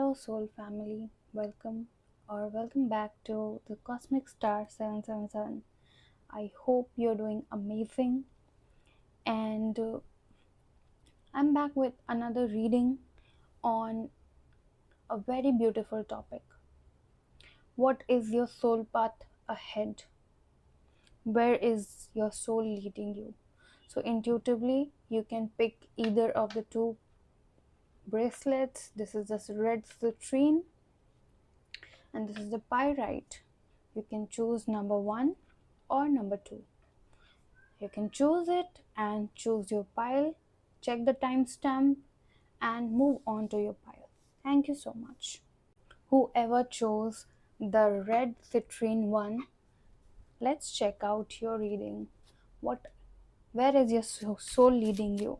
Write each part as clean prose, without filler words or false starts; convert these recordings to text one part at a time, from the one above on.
Hello, soul family. Welcome back to the Cosmic Star 777. I hope you're doing amazing. And I'm back with another reading on a very beautiful topic. What is your soul path ahead? Where is your soul leading you? So, intuitively, you can pick either of the two bracelets. This is the red citrine, and this is the pyrite. You can choose number one or number two. You can choose it and choose your pile, check the timestamp, and move on to your pile. Thank you so much. Whoever chose the red citrine one, let's check out your reading. What where is your soul leading you?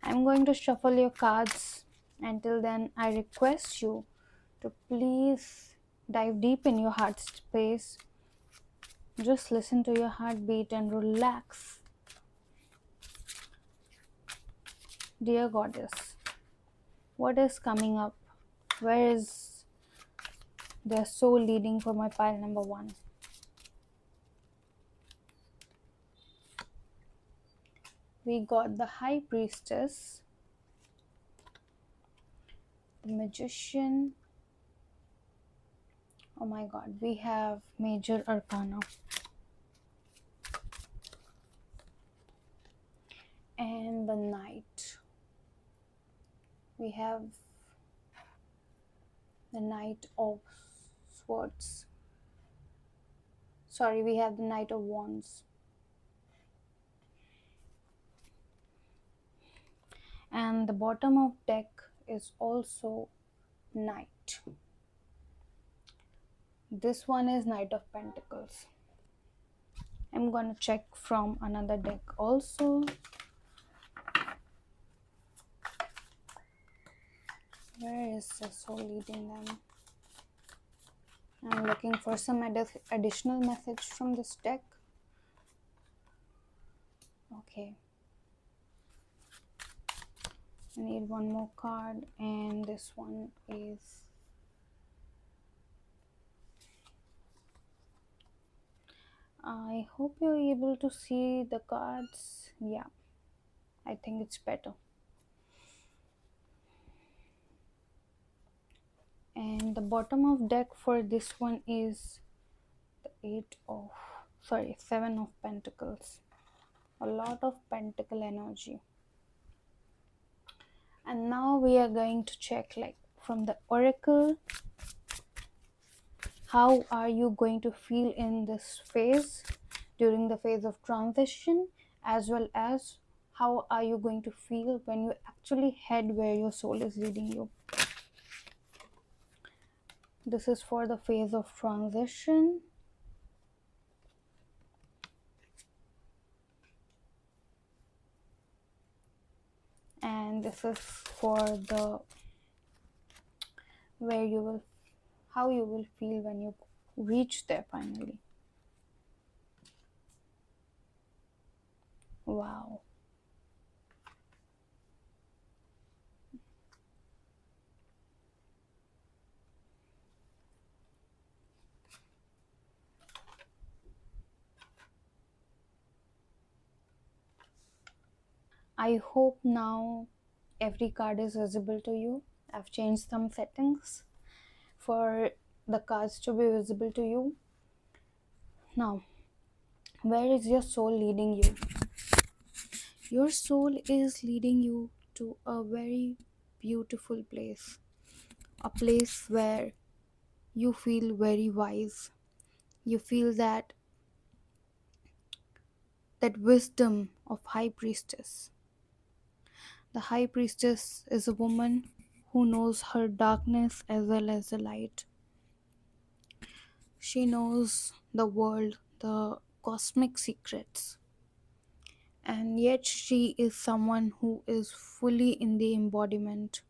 I'm going to shuffle your cards. Until then, I request you to please dive deep in your heart space. Just listen to your heartbeat and relax. Dear Goddess, what is coming up? Where is their soul leading for my pile number one? We got the High Priestess, the Magician. Oh my god, we have Major Arcana. And the Knight. We have the Knight of Swords. Sorry, we have the Knight of Wands. And the bottom of deck is also Knight. This one is Knight of Pentacles. I'm gonna check from another deck also. Where is the soul leading them? I'm looking for some additional message from this deck. Okay. I need one more card, and this one is I hope you're able to see the cards. Yeah, I think it's better. And the bottom of deck for this one is the Seven of Pentacles. A lot of pentacle energy. And now we are going to check, like, from the oracle, how are you going to feel in this phase, during the phase of transition, as well as how are you going to feel when you actually head where your soul is leading you. This is for the phase of transition. And this is for the how you will feel when you reach there finally. Wow. I hope now every card is visible to you. I've changed some settings for the cards to be visible to you. Now, where is your soul leading you? Your soul is leading you to a very beautiful place. A place where you feel very wise. You feel that wisdom of High Priestess. The High Priestess is a woman who knows her darkness as well as the light. She knows the world, the cosmic secrets. And yet she is someone who is fully in the embodiment.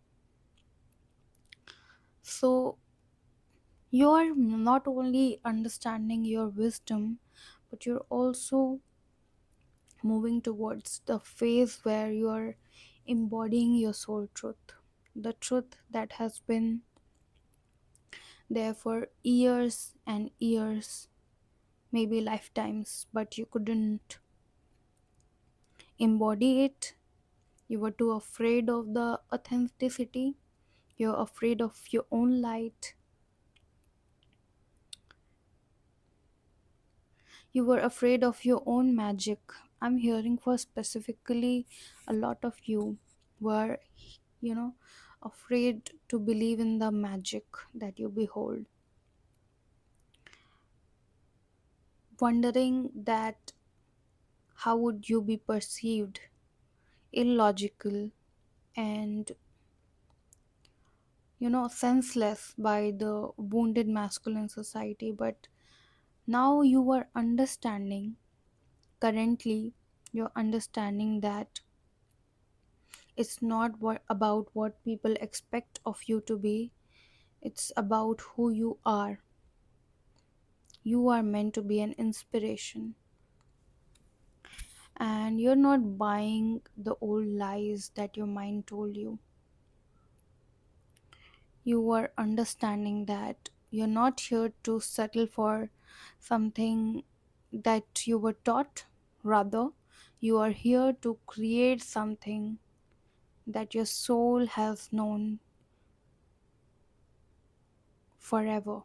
So you're not only understanding your wisdom, but you're also moving towards the phase where you're embodying your soul truth, the truth that has been there for years and years, maybe lifetimes, but you couldn't embody it. You were too afraid of the authenticity, you're afraid of your own light, you were afraid of your own magic. I'm hearing for specifically a lot of you were, you know, afraid to believe in the magic that you behold, wondering that how would you be perceived, illogical, and senseless by the wounded masculine society. But now you are understanding, currently you're understanding that it's not about what people expect of you to be, it's about who you are. You are meant to be an inspiration, and you're not buying the old lies that your mind told you. You are understanding that you're not here to settle for something that you were taught. Rather, you are here to create something that your soul has known forever.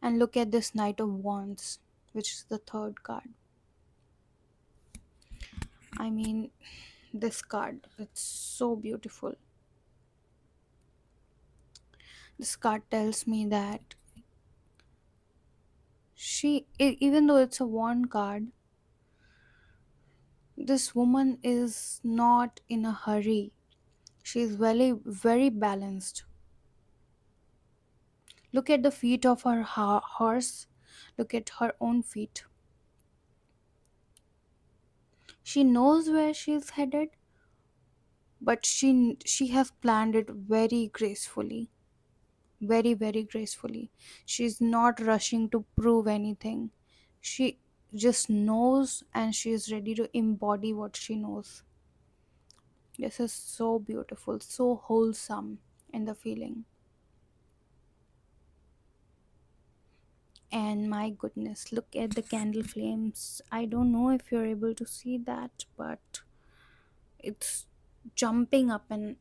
And look at this Knight of Wands, which is the third card. I mean, this card, it's so beautiful. This card tells me that even though it's a wand card, this woman is not in a hurry. She is very, very balanced. Look at the feet of her horse. Look at her own feet. She knows where she is headed, but she has planned it very gracefully. Very, very gracefully. She's not rushing to prove anything. She just knows and she is ready to embody what she knows. This is so beautiful, so wholesome in the feeling. And my goodness, look at the candle flames. I don't know if you're able to see that, but it's jumping up and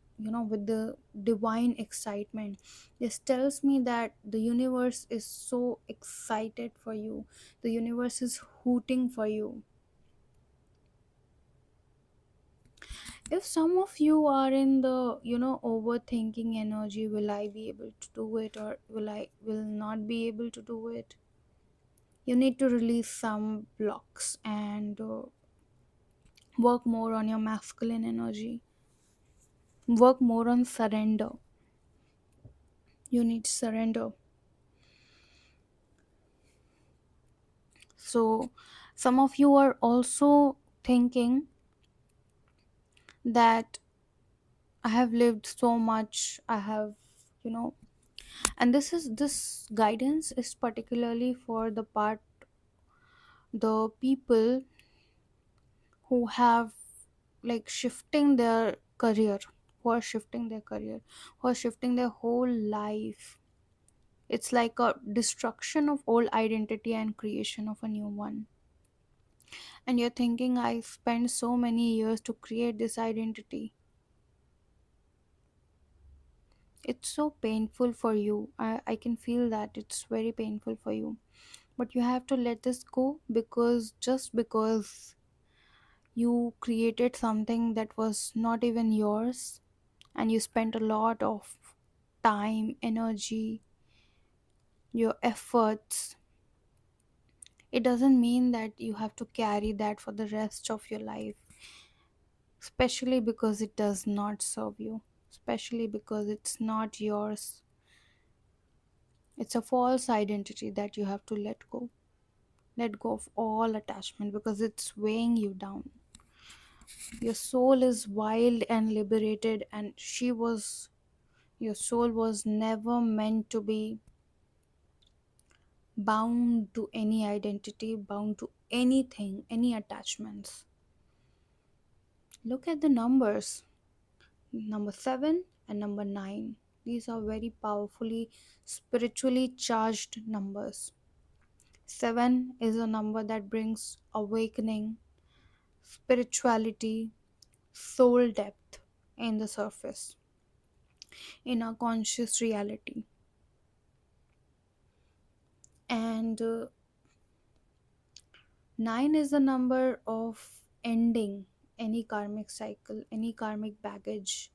with the divine excitement. This tells me that the universe is so excited for you, the universe is hooting for you. If some of you are in the overthinking energy, will I be able to do it, or will not be able to do it, you need to release some blocks and work more on your masculine energy, work more on surrender. You need surrender. So some of you are also thinking that I have lived so much, I have, you know and this guidance is particularly for the people who have, like, shifting their career, who are shifting their whole life. It's like a destruction of old identity and creation of a new one. And you're thinking, I spent so many years to create this identity. It's so painful for you. I can feel that it's very painful for you. But you have to let this go, because just because you created something that was not even yours, and you spent a lot of time, energy, your efforts, it doesn't mean that you have to carry that for the rest of your life, especially because it does not serve you, especially because it's not yours. It's a false identity that you have to let go. Let go of all attachment, because it's weighing you down. Your soul is wild and liberated, and your soul was never meant to be bound to any identity, bound to anything, any attachments. Look at the numbers, number 7 and number 9. These are very powerfully spiritually charged numbers. 7 is a number that brings awakening, spirituality, soul depth in the surface, in our conscious reality. And 9 is the number of ending any karmic cycle, any karmic baggage,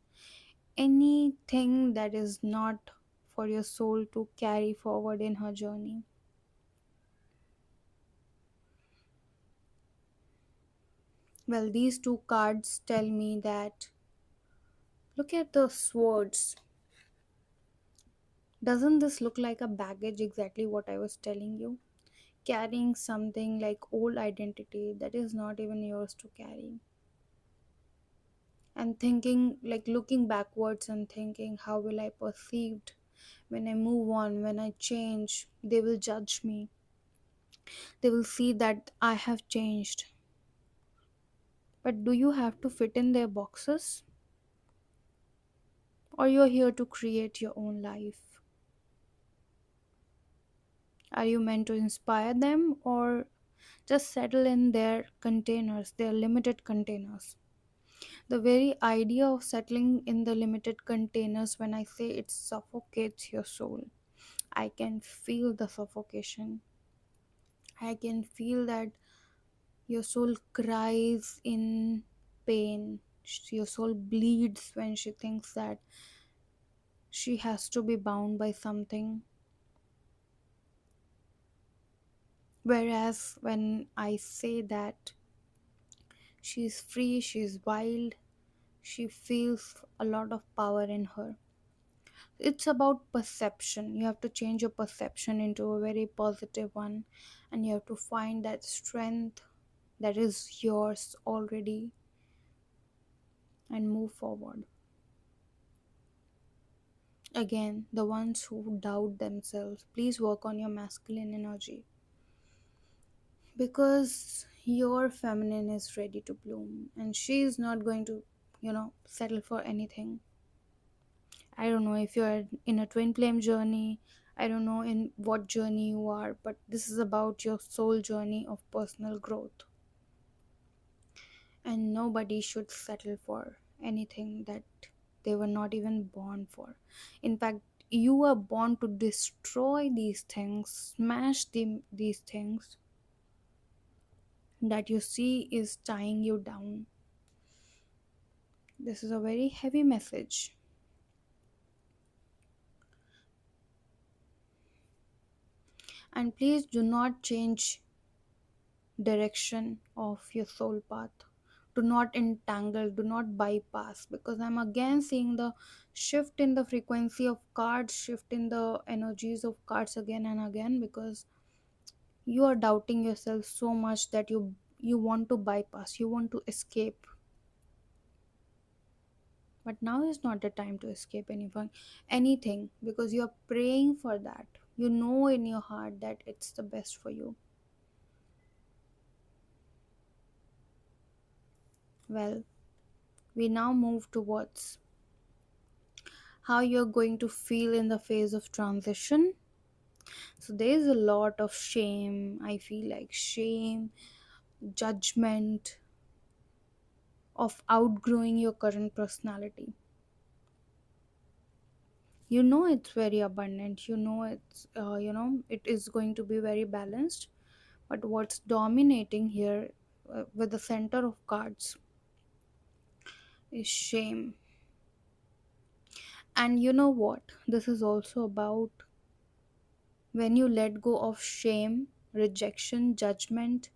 anything that is not for your soul to carry forward in her journey. Well, these two cards tell me that look at the swords. Doesn't this look like a baggage, exactly what I was telling you? Carrying something like old identity that is not even yours to carry. And thinking, like looking backwards and thinking, how will I perceived when I move on, when I change? They will judge me. They will see that I have changed. But do you have to fit in their boxes? Or you're here to create your own life? Are you meant to inspire them or just settle in their containers, their limited containers? The very idea of settling in the limited containers, when I say it suffocates your soul, I can feel the suffocation. I can feel that your soul cries in pain. Your soul bleeds when she thinks that she has to be bound by something. Whereas when I say that she's free, she's wild, she feels a lot of power in her. It's about perception. You have to change your perception into a very positive one, and you have to find that strength that is yours already and move forward. Again, the ones who doubt themselves, please work on your masculine energy, because your feminine is ready to bloom and she is not going to, settle for anything. I don't know if you're in a twin flame journey, I don't know in what journey you are, but this is about your soul journey of personal growth. And nobody should settle for anything that they were not even born for. In fact, you were born to destroy these things, smash these things that you see is tying you down. This is a very heavy message. And please do not change direction of your soul path. Do not entangle, do not bypass, because I'm again seeing the shift in the frequency of cards, shift in the energies of cards again and again, because you are doubting yourself so much that you want to bypass, you want to escape. But now is not the time to escape anything, because you are praying for that. You know in your heart that it's the best for you. Well, we now move towards how you're going to feel in the phase of transition. So there's a lot of shame. I feel like shame, judgment of outgrowing your current personality. You know it's very abundant. You know it is going to be very balanced. But what's dominating here, with the center of cards, is shame. And you know what? This is also about when you let go of shame, rejection, judgment,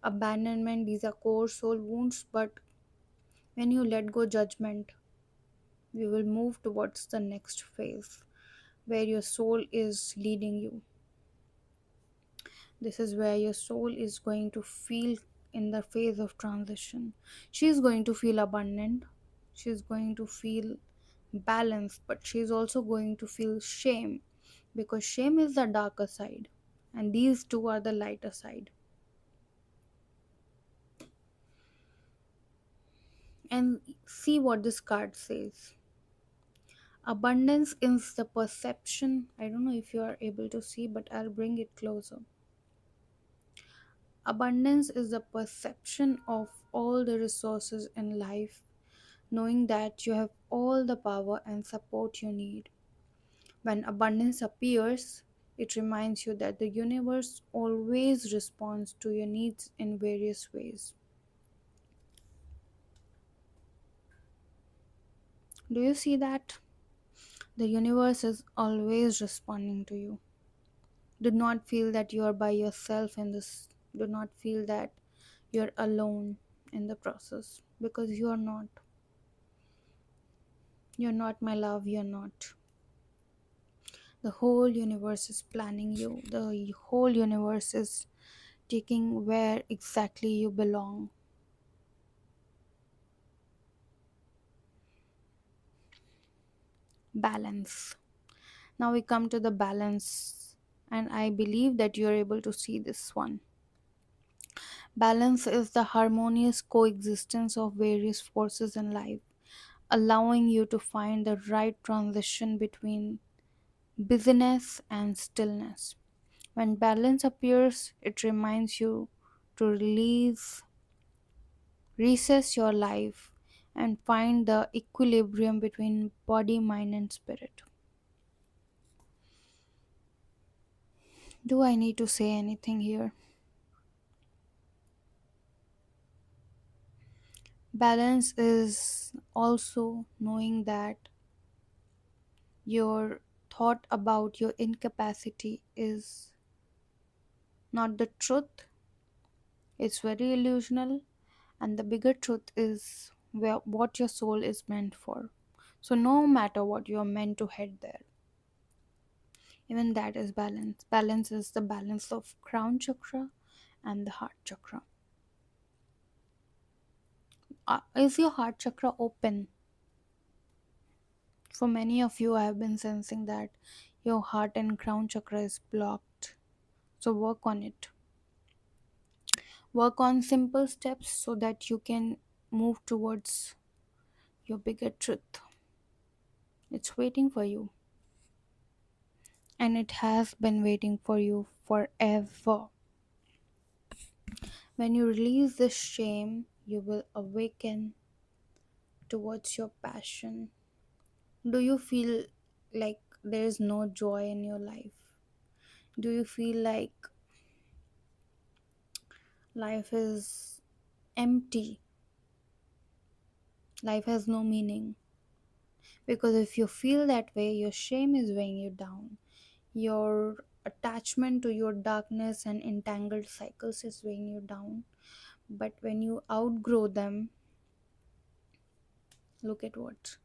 abandonment. These are core soul wounds. But when you let go judgment, we will move towards the next phase where your soul is leading you. This is where your soul is going to feel in the phase of transition. She is going to feel abundant. She is going to feel balanced, but she is also going to feel shame, because shame is the darker side and these two are the lighter side. And see what this card says. Abundance is the perception. I don't know if you are able to see, but I'll bring it closer. Abundance is the perception of all the resources in life, knowing that you have all the power and support you need. When abundance appears, it reminds you that the universe always responds to your needs in various ways. Do you see that? The universe is always responding to you. Do not feel that you are by yourself in this. Do not feel that you're alone in the process, because you are not. You're not, my love, you're not. The whole universe is planning you. The whole universe is taking where exactly you belong. Balance. Now we come to the balance, and I believe that you're able to see this one. Balance is the harmonious coexistence of various forces in life, allowing you to find the right transition between busyness and stillness. When balance appears, it reminds you to release, recess your life, and find the equilibrium between body, mind, and spirit. Do I need to say anything here? Balance is also knowing that your thought about your incapacity is not the truth, it's very illusional, and the bigger truth is what your soul is meant for. So, no matter what, you're meant to head there. Even that is balance. Balance is the balance of crown chakra and the heart chakra. Is your heart chakra open? For many of you, I have been sensing that your heart and crown chakra is blocked. So, work on it. Work on simple steps so that you can move towards your bigger truth. It's waiting for you, and it has been waiting for you forever. When you release this shame, you will awaken towards your passion. Do you feel like there is no joy in your life? Do you feel like life is empty? Life has no meaning? Because if you feel that way, your shame is weighing you down. Your attachment to your darkness and entangled cycles is weighing you down. But when you outgrow them, look at what?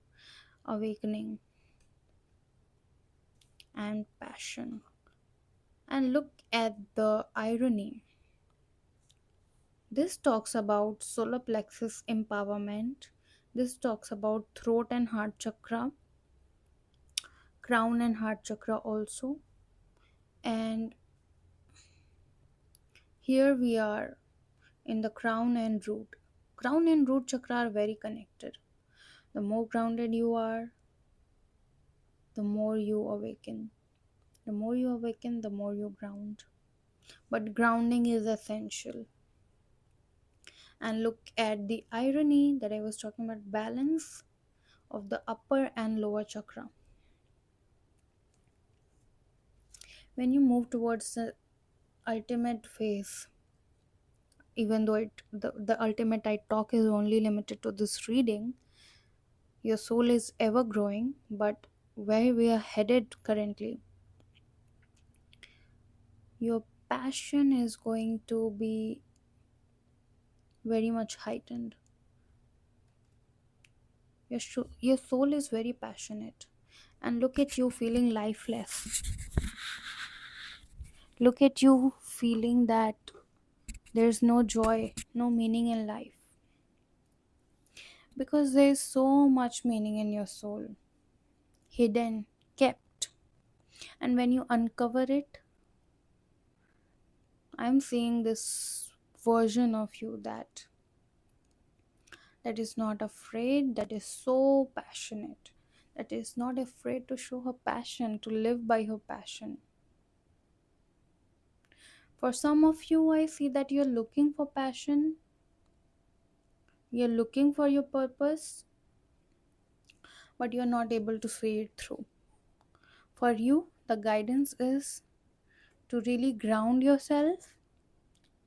Awakening and passion. And look at the irony. This talks about solar plexus empowerment. This talks about throat and heart chakra, crown and heart chakra also. And here we are in the crown and root. Crown and root chakra are very connected. The more grounded you are, the more you awaken. The more you awaken, the more you ground. But grounding is essential. And look at the irony that I was talking about, balance of the upper and lower chakra. When you move towards the ultimate phase, even though the ultimate I talk is only limited to this reading, your soul is ever growing, but where we are headed currently, your passion is going to be very much heightened. Your soul is very passionate, and look at you feeling lifeless. Look at you feeling that there's no joy, no meaning in life, because there's so much meaning in your soul, hidden, kept. And when you uncover it, I'm seeing this version of you that is not afraid, that is so passionate, that is not afraid to show her passion, to live by her passion. For some of you, I see that you're looking for passion, you're looking for your purpose, but you're not able to see it through. For you, the guidance is to really ground yourself,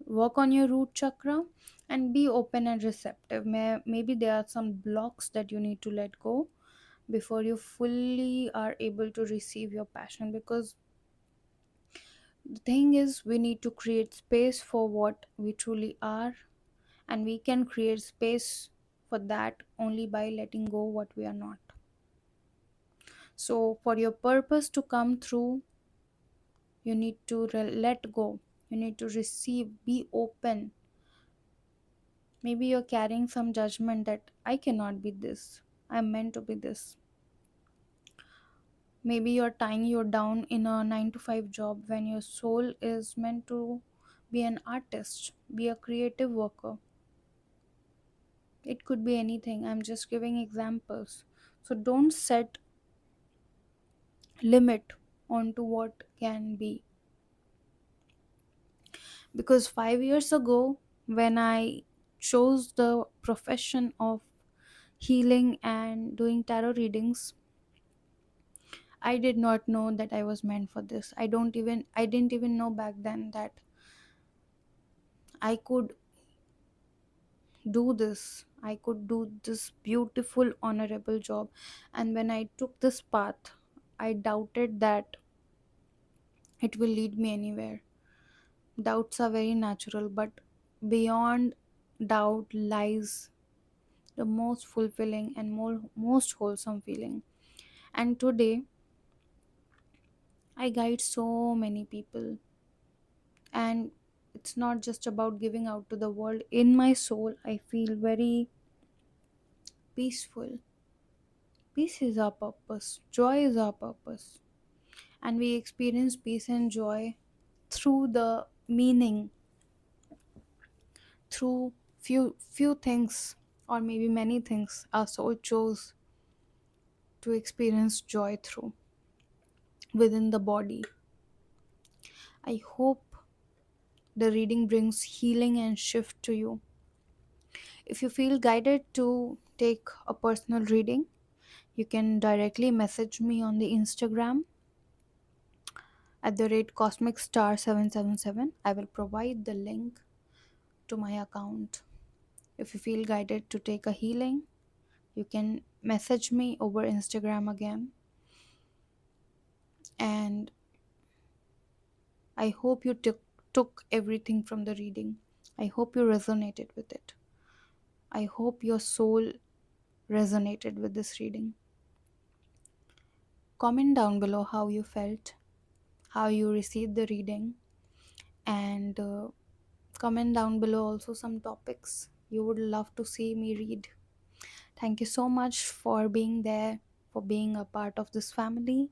work on your root chakra, and be open and receptive. Maybe there are some blocks that you need to let go before you fully are able to receive your passion, because the thing is, we need to create space for what we truly are, and we can create space for that only by letting go what we are not. So for your purpose to come through, you need to let go, you need to receive, be open. Maybe you're carrying some judgment that I cannot be this, I'm meant to be this. Maybe you're tying you down in a 9 to 5 job when your soul is meant to be an artist, be a creative worker. It could be anything. I'm just giving examples. So don't set limit onto what can be. Because 5 years ago, when I chose the profession of healing and doing tarot readings, I did not know that I was meant for this. I didn't even know back then that I could do this. I could do this beautiful, honorable job. And when I took this path, I doubted that it will lead me anywhere. Doubts are very natural, but beyond doubt lies the most fulfilling and most wholesome feeling. And today, I guide so many people. And it's not just about giving out to the world. In my soul, I feel very peaceful. Peace is our purpose, joy is our purpose. And we experience peace and joy through the meaning, through few things, or maybe many things our soul chose to experience joy through within the body. I hope the reading brings healing and shift to you. If you feel guided to take a personal reading, you can directly message me on the Instagram at the rate cosmic star 777. I will provide the link to my account. If you feel guided to take a healing, you can message me over Instagram again. And I hope you took everything from the reading. I hope you resonated with it. I hope your soul resonated with this reading. Comment down below how you felt, how you received the reading, and comment down below also some topics you would love to see me read. Thank you so much for being there, for being a part of this family.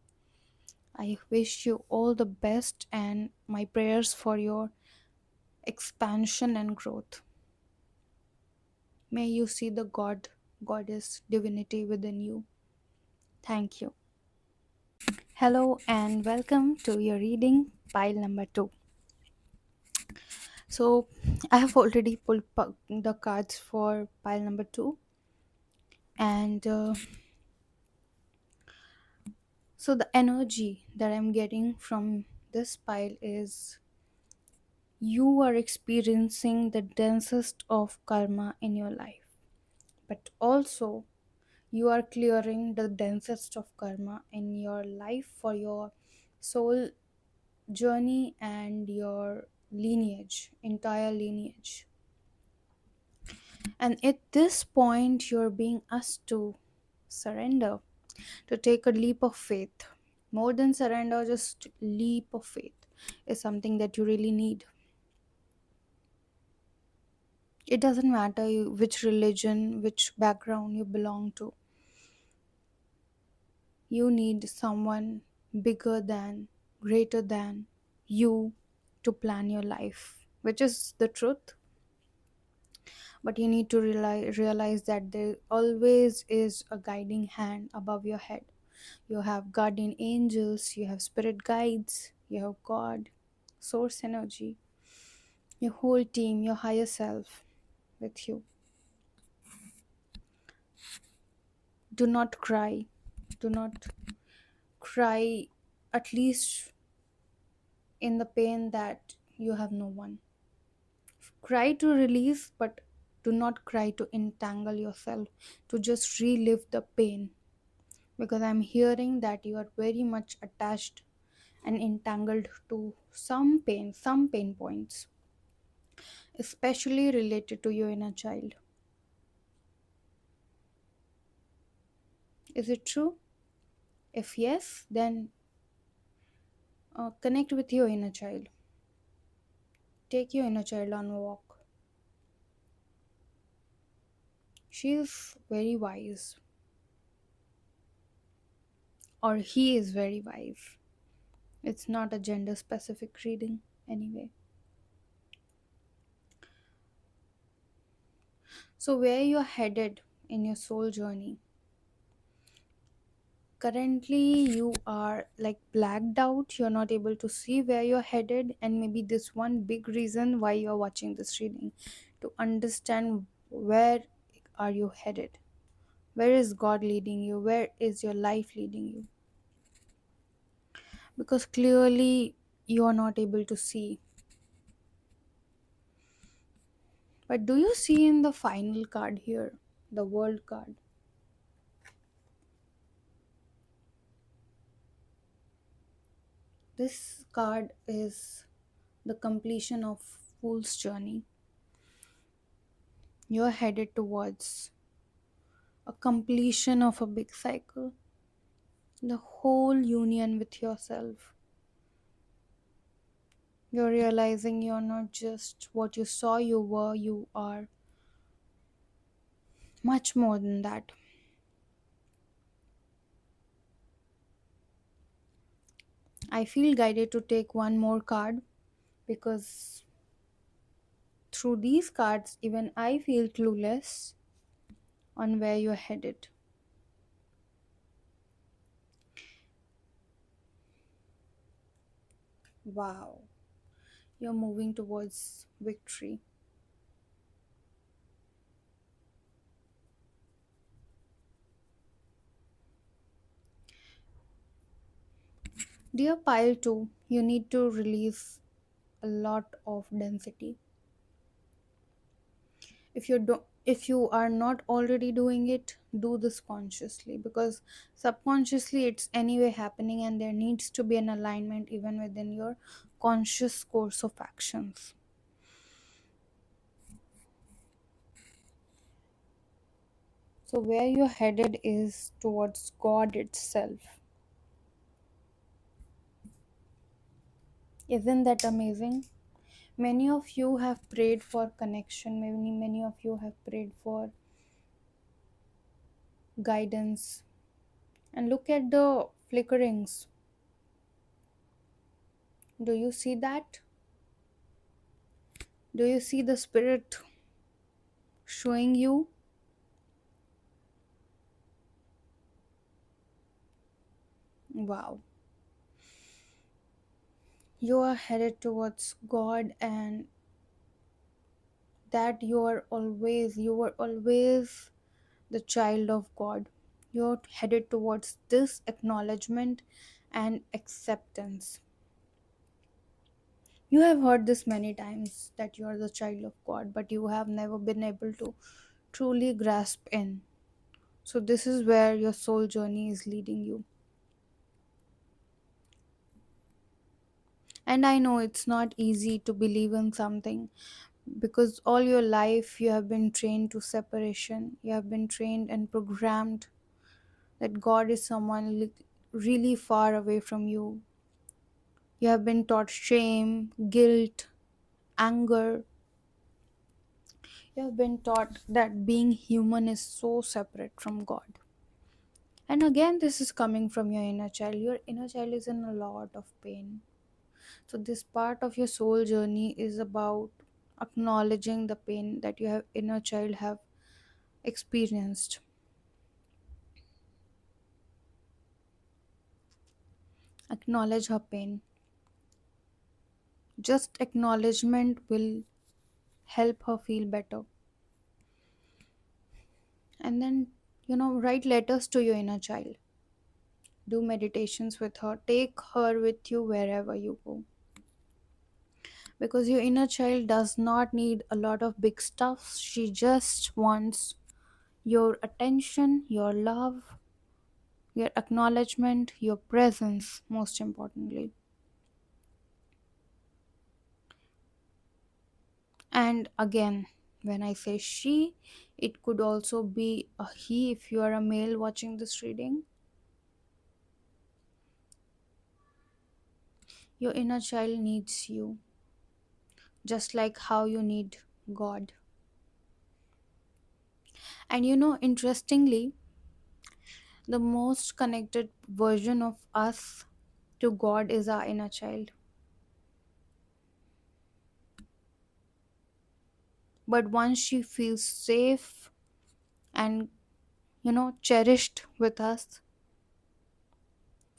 I wish you all the best and my prayers for your expansion and growth. May you see the God, Goddess, divinity within you. Thank you. Hello and welcome to your reading pile number 2. So, I have already pulled the cards for pile number 2, and so the energy that I'm getting from this pile is you are experiencing the densest of karma in your life, but also you are clearing the densest of karma in your life for your soul journey and your lineage, entire lineage. And at this point, you're being asked to surrender, to take a leap of faith. More than surrender, just leap of faith is something that you really need. It doesn't matter which religion, which background you belong to. You need someone bigger than, greater than you to plan your life, which is the truth. But you need to realize that there always is a guiding hand above your head. You have guardian angels, you have spirit guides, you have God, source energy, your whole team, your higher self with you. Do not cry. Do not cry, at least in the pain that you have no one. Cry to release, but do not cry to entangle yourself, to just relive the pain. Because I'm hearing that you are very much attached and entangled to some pain points, especially related to your inner child. Is it true? If yes, then connect with your inner child. Take your inner child on a walk. She is very wise, or he is very wise. It's not a gender specific reading, anyway. So, where you're headed in your soul journey, currently you are like blacked out, you're not able to see where you're headed, and maybe this one big reason why you're watching this reading, to understand where are you headed, where is God leading you, where is your life leading you, because clearly you are not able to see. But do you see in the final card here, the world card? This card is the completion of fool's journey. You're headed towards a completion of a big cycle, the whole union with yourself. You're realizing you're not just what you saw you were, you are much more than that. I feel guided to take one more card because through these cards, even I feel clueless on where you're headed. Wow, you're moving towards victory. Dear pile 2, you need to release a lot of density. If you are not already doing it, do this consciously, because subconsciously it's anyway happening, and there needs to be an alignment even within your conscious course of actions. So where you're headed is towards God itself. Isn't that amazing? Many of you have prayed for connection, many of you have prayed for guidance, and look at the flickerings. Do you see that? Do you see the spirit showing you? Wow. You are headed towards God, and that you are always the child of God. You're headed towards this acknowledgement and acceptance. You have heard this many times that you are the child of God, but you have never been able to truly grasp in. So, this is where your soul journey is leading you. And I know it's not easy to believe in something, because all your life you have been trained to separation. You have been trained and programmed that God is someone really far away from you. You have been taught shame, guilt, anger. You have been taught that being human is so separate from God. And again, this is coming from your inner child. Your inner child is in a lot of pain. So, this part of your soul journey is about acknowledging the pain that your inner child have experienced. Acknowledge her pain. Just acknowledgement will help her feel better. And then, write letters to your inner child. Do meditations with her. Take her with you wherever you go. Because your inner child does not need a lot of big stuff. She just wants your attention, your love, your acknowledgement, your presence, most importantly. And again, when I say she, it could also be a he if you are a male watching this reading. Your inner child needs you, just like how you need God. And interestingly, the most connected version of us to God is our inner child. But once she feels safe and, cherished with us,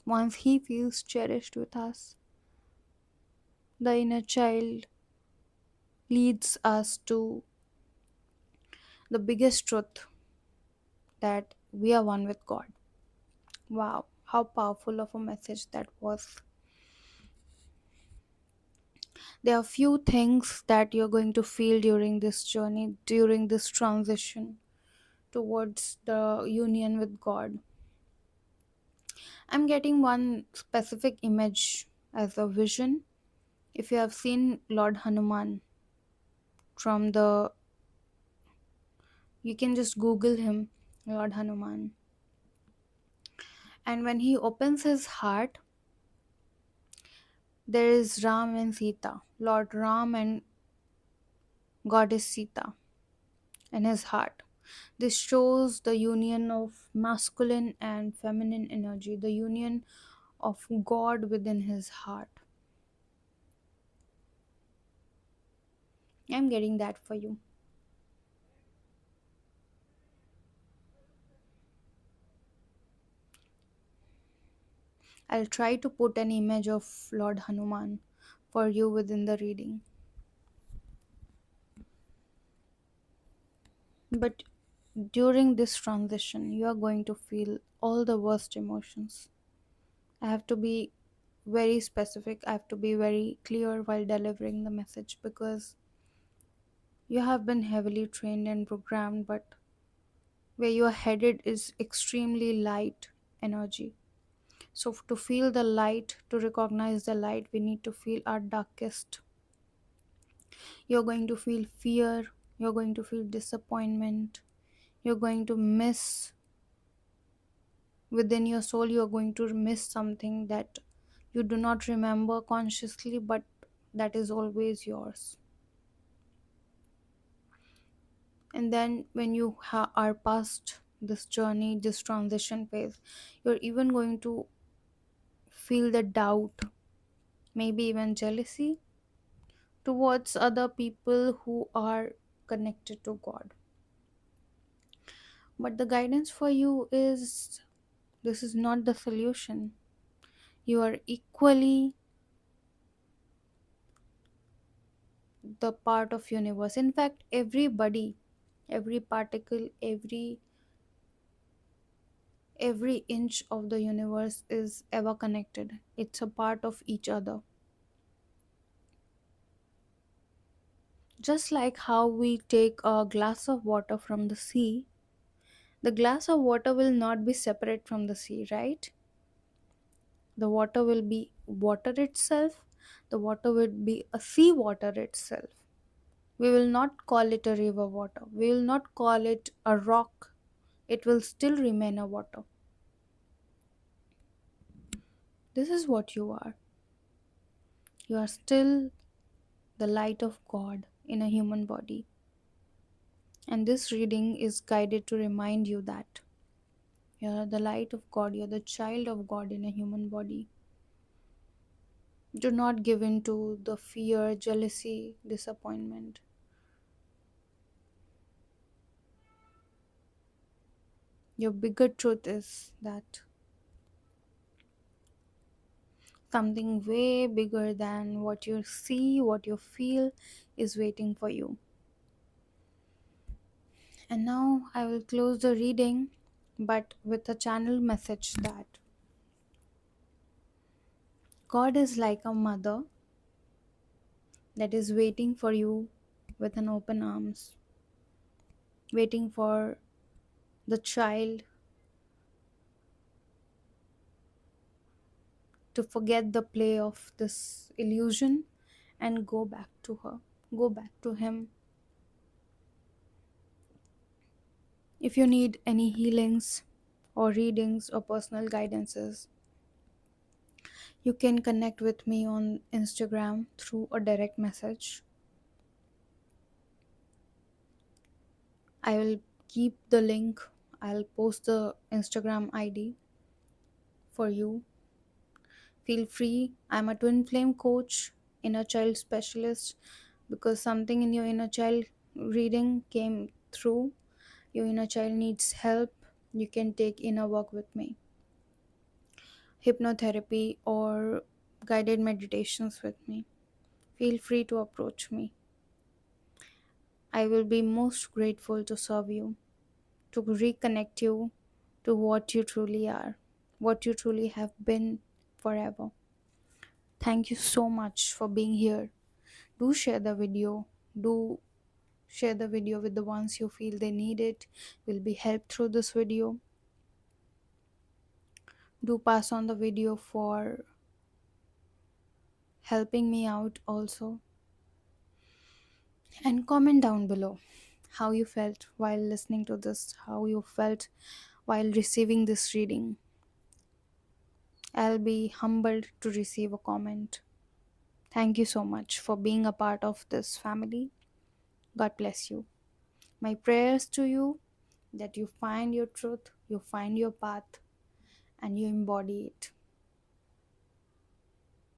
once he feels cherished with us, the inner child leads us to the biggest truth, that we are one with God. Wow, how powerful of a message that was. There are few things that you're going to feel during this journey, during this transition towards the union with God. I'm getting one specific image as a vision. If you have seen Lord Hanuman from the, you can just Google him, Lord Hanuman. And when he opens his heart, there is Ram and Sita, Lord Ram and Goddess Sita in his heart. This shows the union of masculine and feminine energy, the union of God within his heart. I'm getting that for you. I'll try to put an image of Lord Hanuman for you within the reading. But during this transition, you are going to feel all the worst emotions. I have to be very specific, I have to be very clear while delivering the message, because you have been heavily trained and programmed, but where you are headed is extremely light energy. So, to feel the light, to recognize the light, we need to feel our darkest. You're going to feel fear, you're going to feel disappointment, you're going to miss within your soul, you're going to miss something that you do not remember consciously, but that is always yours. And then, when you are past this journey, this transition phase, you're even going to feel the doubt, maybe even jealousy towards other people who are connected to God. But the guidance for you is, this is not the solution. You are equally the part of universe. In fact, everybody, every particle, every inch of the universe is ever connected. It's a part of each other. Just like how we take a glass of water from the sea, the glass of water will not be separate from the sea, right? The water will be water itself, the water will be a sea water itself. We will not call it a river water, we will not call it a rock, it will still remain a water. This is what you are. You are still the light of God in a human body. And this reading is guided to remind you that you are the light of God, you are the child of God in a human body. Do not give in to the fear, jealousy, disappointment. Your bigger truth is that something way bigger than what you see, what you feel is waiting for you. And now I will close the reading, but with a channel message that God is like a mother that is waiting for you with an open arms, waiting for the child to forget the play of this illusion and go back to her, go back to him. If you need any healings or readings or personal guidances, you can connect with me on Instagram through a direct message. I will keep the link, I'll post the Instagram ID for you. Feel free. I'm a twin flame coach, inner child specialist, because something in your inner child reading came through. Your inner child needs help. You can take inner work with me, hypnotherapy, or guided meditations with me. Feel free to approach me. I will be most grateful to serve you, to reconnect you to what you truly are, what you truly have been forever. Thank you so much for being here. Do share the video. Do share the video with the ones you feel they need it, will be helped through this video. Do pass on the video for helping me out also. And comment down below how you felt while listening to this, how you felt while receiving this reading. I'll be humbled to receive a comment. Thank you so much for being a part of this family. God bless you. My prayers to you that you find your truth, you find your path, and you embody it.